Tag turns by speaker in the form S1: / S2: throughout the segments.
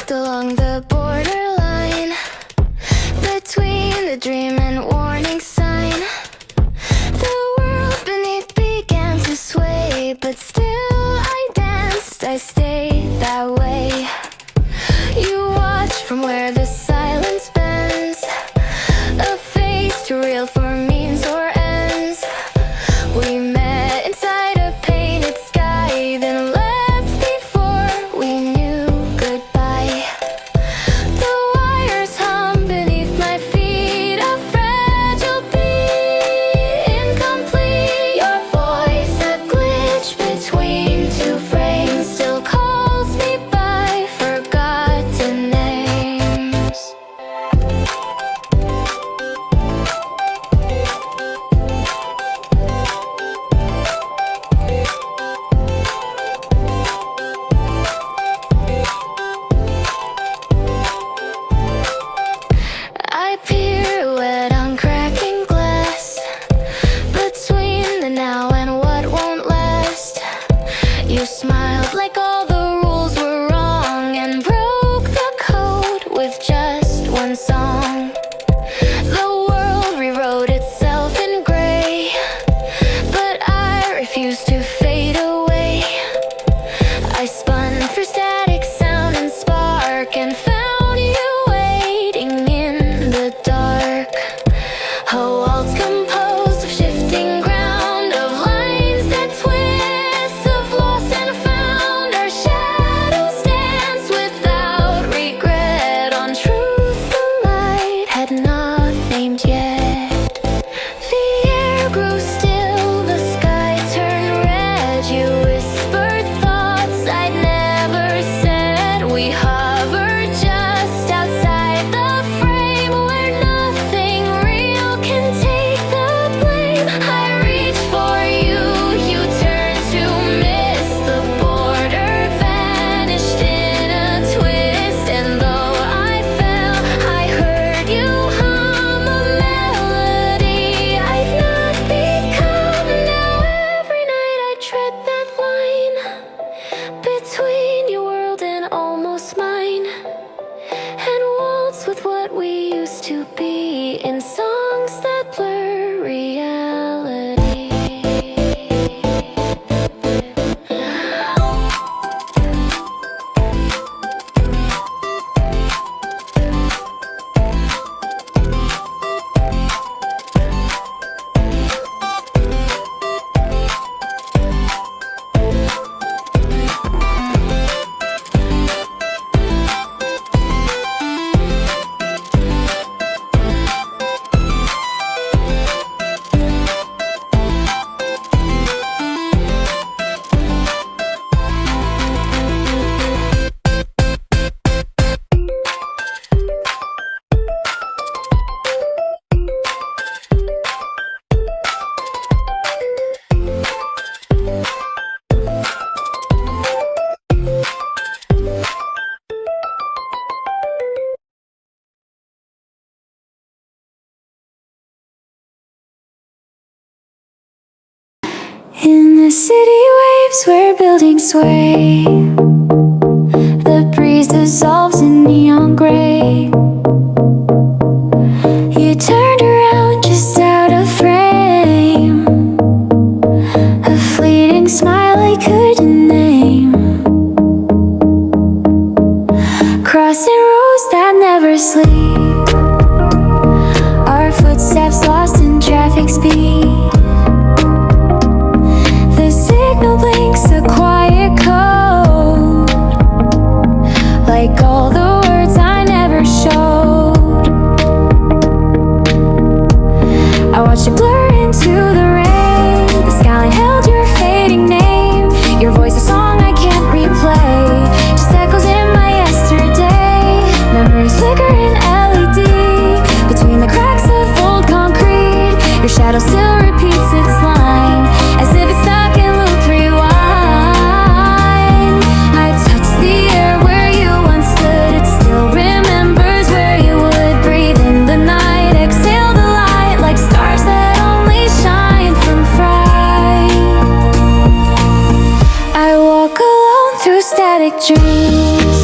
S1: walked along the borderline between the dream and warning sign. The world beneath began to sway, but still I danced, I stayed that way. You watch from where the silence bends, a face too real for means or ends. We met inside a painted sky, then left before we knew goodbye. The wires hum beneath my feet, a fragile beat, incomplete. Your voice, a glitch between two frames, still calls me by forgotten names. I pirouette on cracking glass, between the now and what won't last. You smiled like all the rules were wrong, and broke the code with just one song. The world rewrote itself in gray, but I refused to fade away. I spun through static sound and spark, and found you waiting in the dark. A waltz composed of shifting ground, of lines that twist, of lost and found. Our shadows dance without regret on truth the light had not named yet. The air grew still, the sky turned red. You whispered thoughts I'd never said. We hovered just outside the frame, where nothing real can take the blame. I reached for you, you turned to mist. The border vanished in a twist, and though I fell, I heard you hum a melody I've not become. Now every night I tread that line between your world and almost mine, and waltz with what we used to be in songs that blur reality. In the city waves where buildings sway, the breeze dissolves in neon gray. You turned around just out of frame, a fleeting smile I couldn't name. Crossing roads that never sleep, our footsteps lost in traffic speed. The signal blinks a quiet code, like all the words I never showed. I watched it blur into the rain, the skyline held your fading name. Your voice a song I can't replay, just echoes in my yesterday. Memories flicker in LED, between the cracks of old concrete. Your shadow still repeats its line, as if it's stuck in loop rewind. I touch the air where you once stood, it still remembers where you would breathe in the night. Exhale the light like stars that only shine from fright. I walk alone through static dreams,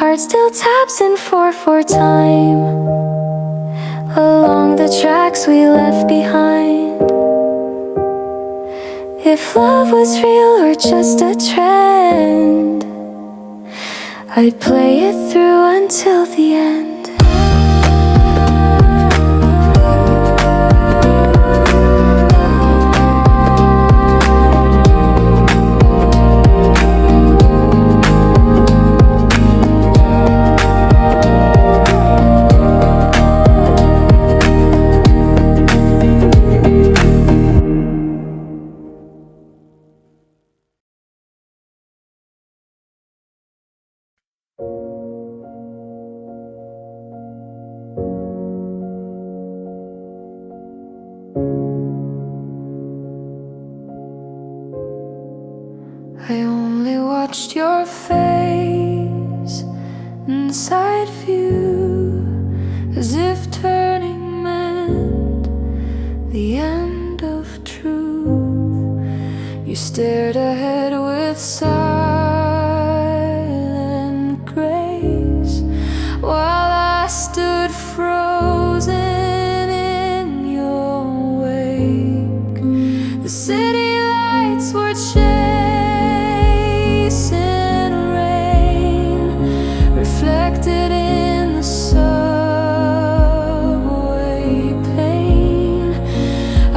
S1: heart still taps in 4/4 time along the tracks we left behind. If love was real or just a trend, I'd play it through until the end. I only watched your face inside view, as if turning meant the end of truth. You stared ahead with silent grace, while I stood frozen in your wake. The city lights were reflected in the subway pane.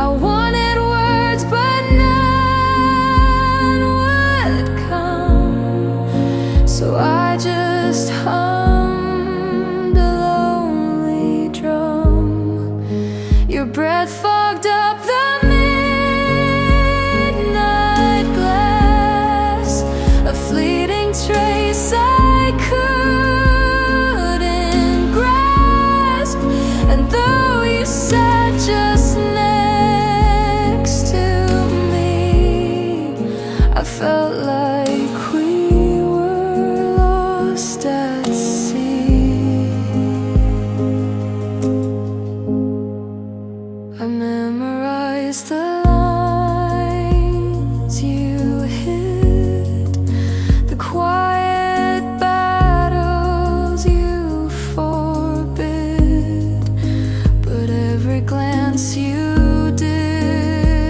S1: I wanted words, but none would come, so I just hummed a lonely drum. Your breath fogged up the midnight glass, a fleeting trace I couldn't grasp. And though you sat just next to me, I felt like we were lost at sea. I memorized the lines you hid, the quiet battles you forbid, but every glance you didn't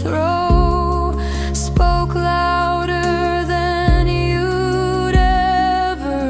S1: throw spoke louder than you'd ever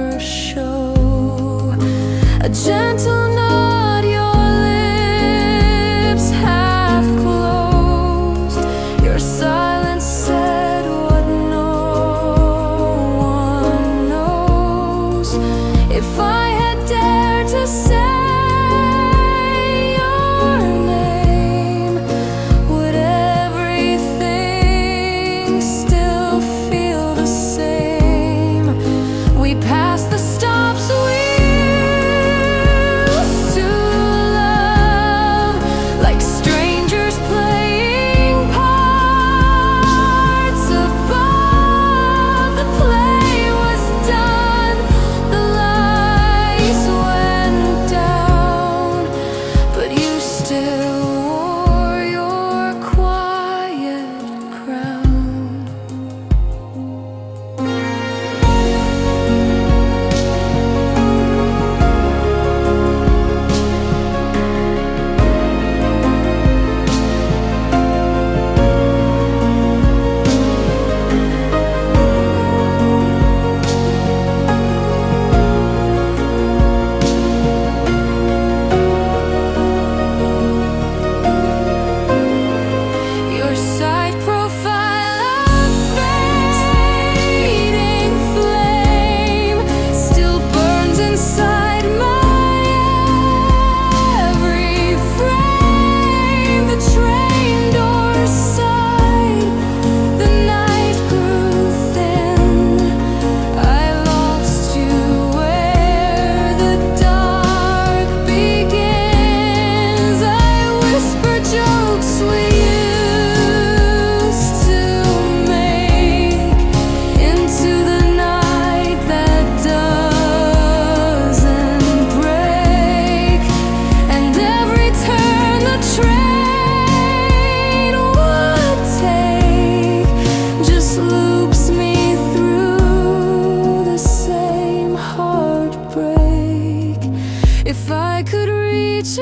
S1: reach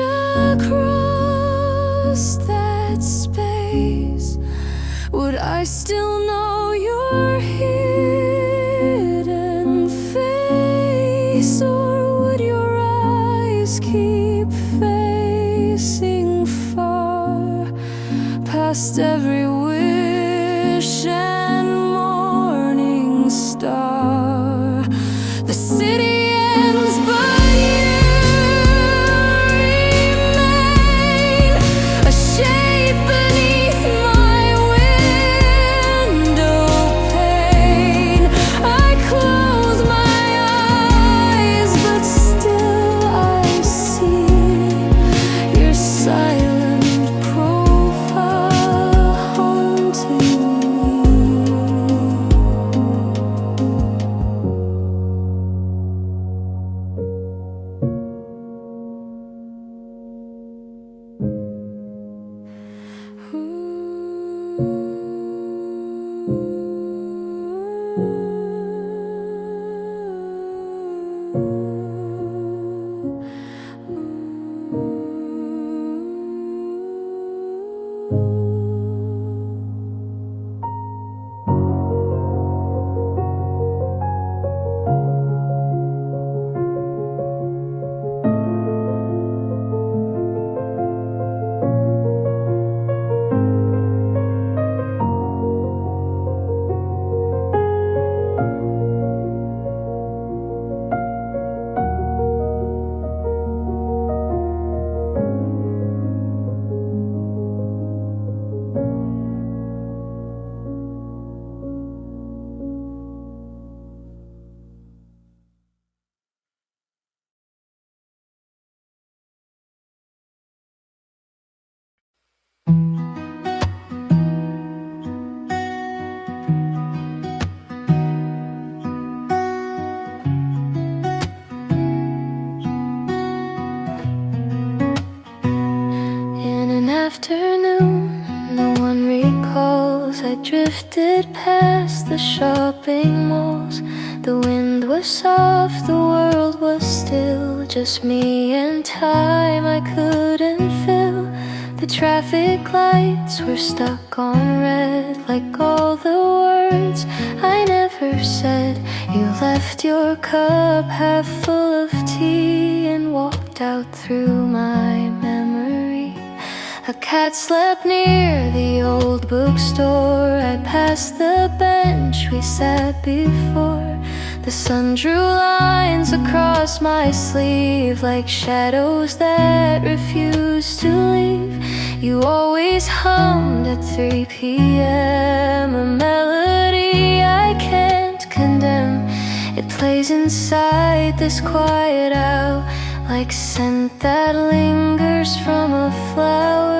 S1: across that space, would I still know your hidden face, or would your eyes keep facing far past every wish and morning star? The city ends, but you remain a shape beneath my window pane. I close my eyes, but still I see your silent profile haunting afternoon, no one recalls. I drifted past the shopping malls. The wind was soft, the world was still. Just me and time I couldn't feel. The traffic lights were stuck on red, like all the words I never said. You left your cup half full of tea and walked out through my memory. A cat slept near the old bookstore. I passed the bench we sat before. The sun drew lines across my sleeve, like shadows that refused to leave. You always hummed at 3 p.m. a melody I can't condemn. It plays inside this quiet owl, like scent that lingers from a flower.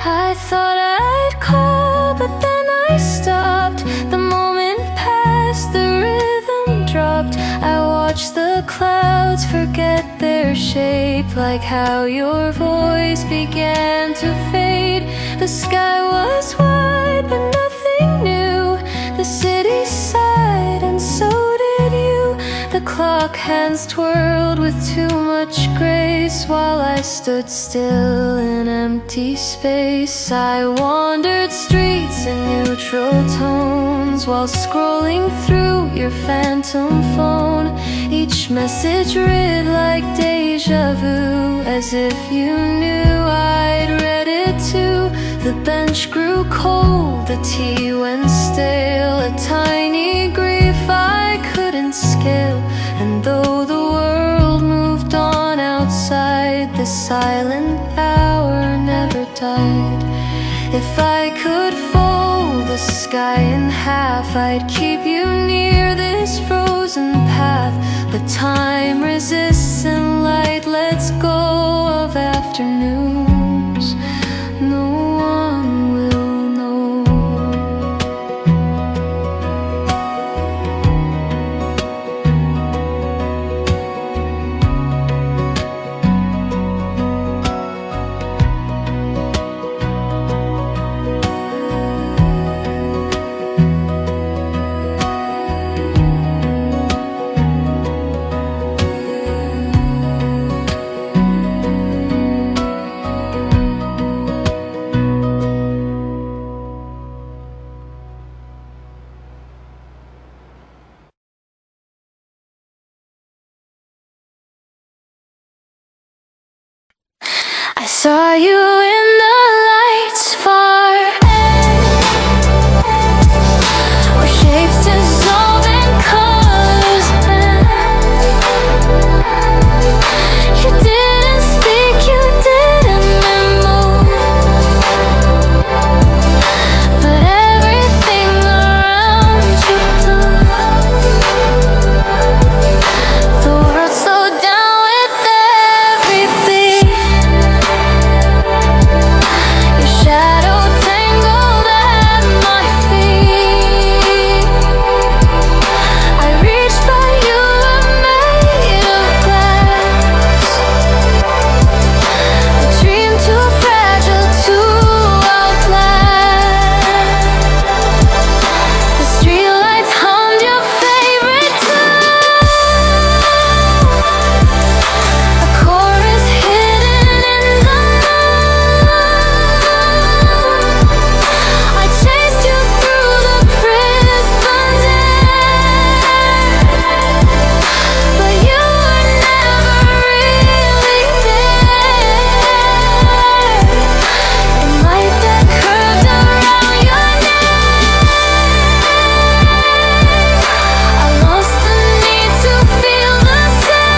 S1: I thought I'd call, but then I stopped. The moment passed, the rhythm dropped. I watched the clouds forget their shape, like how your voice began to fade. The sky was wide, but nothing new. The city sighed, and so did you. The clock hands twirled with too much grace, while I stood still in empty space. I wandered streets in neutral tones, while scrolling through your phantom phone. Each message read like deja vu, as if you knew I'd read it too. The bench grew cold, the tea went stale, a tiny grief I couldn't scale. And though the world moved on outside, the silent hour never died. If I could fold the sky in half, I'd keep you near this frozen path. But time resists and light lets go of afternoons. No one will know. I saw you in the lights far where shapes dissolve and colors blend. You didn't speak, you didn't move, but everything around you blew. The world slowed down with every beat. Your shadow tangled at my feet. I reached but you were made of glass. A dream too fragile to outlast. The streetlights hummed your favorite tune. A chorus hidden in the night. I chased you through the prison's air, but you were never really there. And light that curved around your neck, I lost the need to feel the same.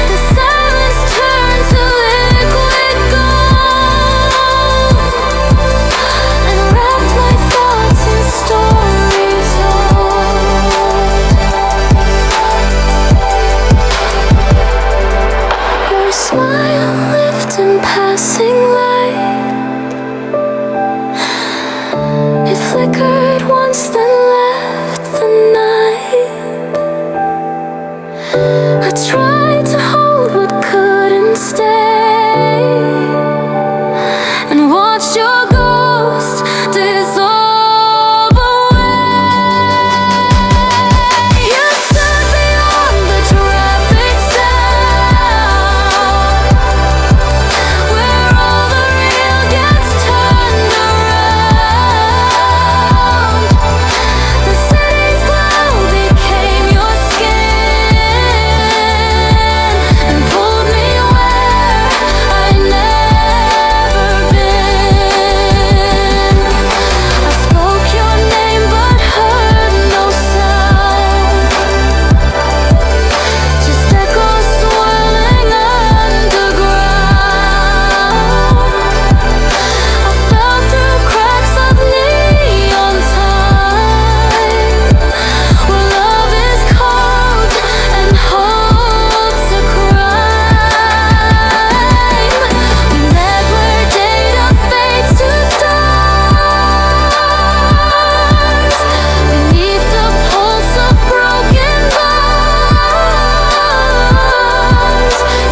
S1: The silence turned to liquid gold and wrapped my thoughts in stories old. Your smile lived in passing light. It flickered once, then left the night. I tried to hold but couldn't stay, and watched your ghost dissolve away. You stood beyond the traffic sound, where all the real gets turned around. The city's glow became your skin and pulled me where I'd never been. I spoke your name but heard no sound, just echoes swirling underground. I fell through cracks of neon time, where love is cold and hope's a crime. We met where data fades to stars, beneath the pulse of broken bars.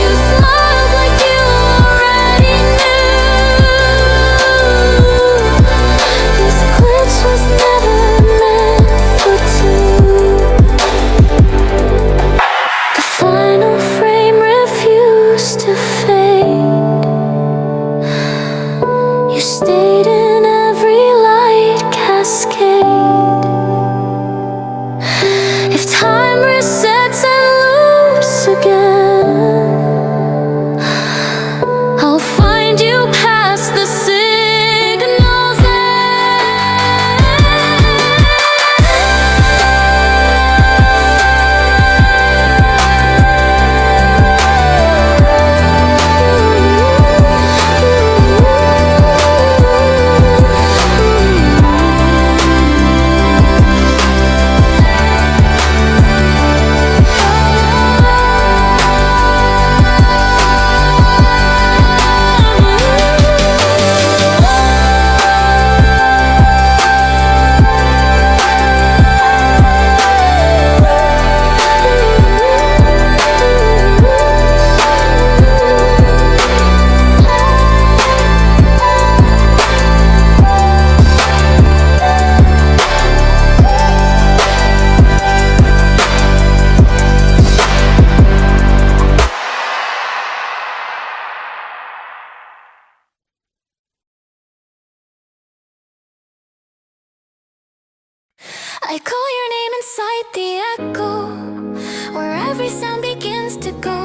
S1: You smiled like you already knew. This glitch was never meant for two. The final frame refused to fade. You stayed in every light cascade. If time resets and loops again, I'll find you past the signal's I call your name inside the echo, where every sound begins to go.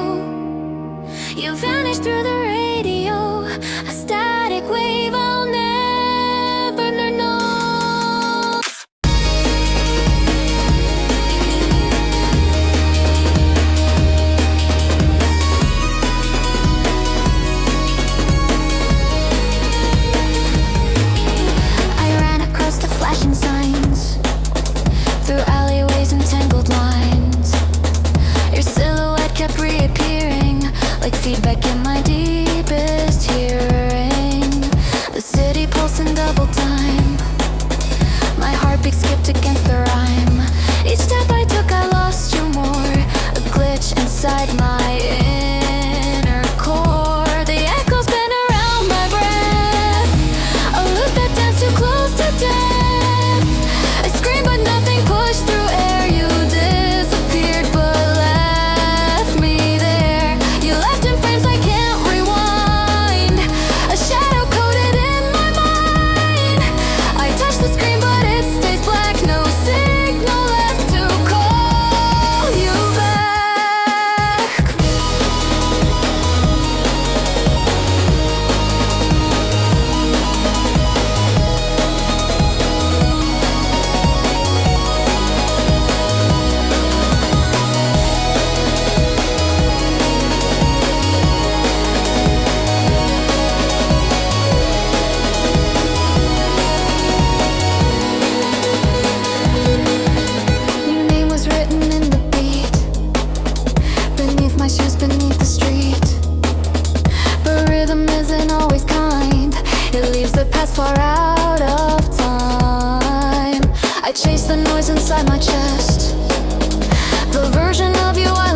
S1: noise inside my chest. The version of you I